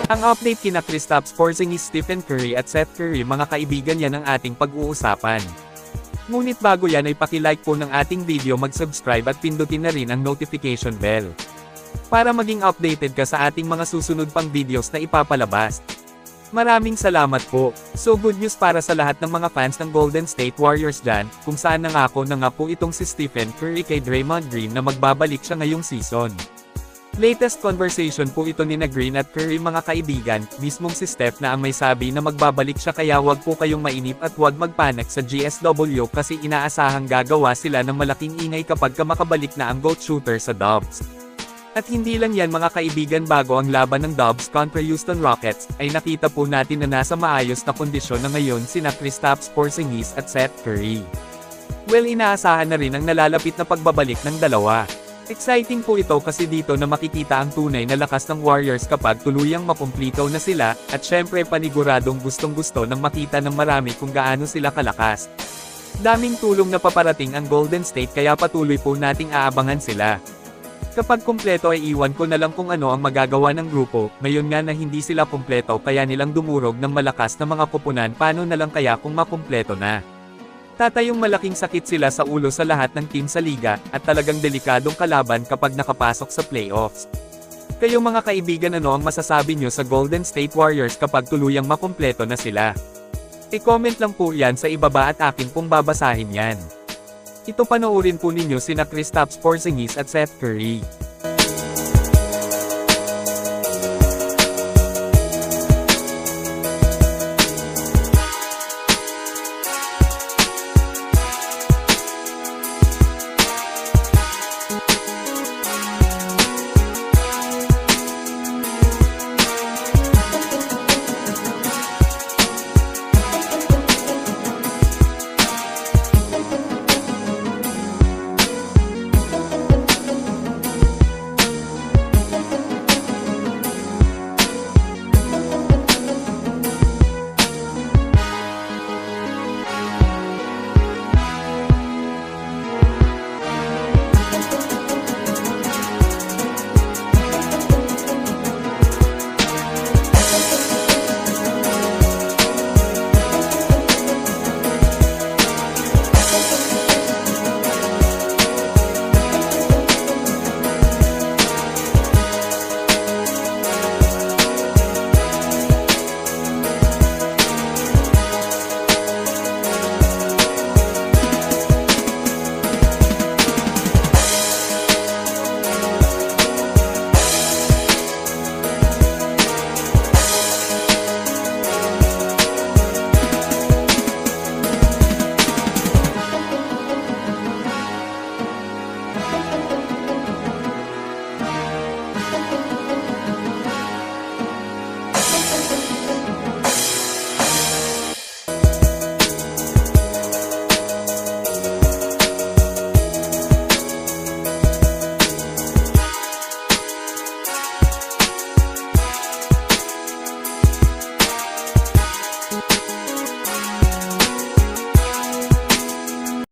Ang update kina Kristaps Porzingis, Stephen Curry at Seth Curry, mga kaibigan, yan ang ating pag-uusapan. Ngunit bago yan ay paki-like po ng ating video, mag-subscribe at pindutin na rin ang notification bell para maging updated ka sa ating mga susunod pang videos na ipapalabas. Maraming salamat po. So good news para sa lahat ng mga fans ng Golden State Warriors dyan, kung saan nangako na nga po itong si Stephen Curry kay Draymond Green na magbabalik siya ngayong season. Latest conversation po ito ni Green at Curry, mga kaibigan, mismong si Steph na ang may sabi na magbabalik siya, kaya wag po kayong mainip at wag magpanik sa GSW kasi inaasahang gagawa sila ng malaking ingay kapag makabalik na ang GOAT shooter sa Dubs. At hindi lang yan, mga kaibigan, bago ang laban ng Dubs kontra Houston Rockets, ay nakita po natin na nasa maayos na kondisyon na ngayon sina Kristaps Porzingis at Seth Curry. Well, inaasahan na rin ang nalalapit na pagbabalik ng dalawa. Exciting po ito kasi dito na makikita ang tunay na lakas ng Warriors kapag tuluyang makumplito na sila, at syempre paniguradong gustong-gusto ng makita ng marami kung gaano sila kalakas. Daming tulong na paparating ang Golden State, kaya patuloy po nating aabangan sila. Kapag kumpleto ay iwan ko na lang kung ano ang magagawa ng grupo, ngayon nga na hindi sila kumpleto kaya nilang dumurog ng malakas na mga koponan, paano na lang kaya kung makumpleto na? Tatayong malaking sakit sila sa ulo sa lahat ng team sa liga, at talagang delikadong kalaban kapag nakapasok sa playoffs. Kayo, mga kaibigan, ano ang masasabi nyo sa Golden State Warriors kapag tuluyang makumpleto na sila? I-comment lang po yan sa ibaba at akin pong babasahin yan. Ito, panoorin po ninyo sina Kristaps Porzingis at Seth Curry.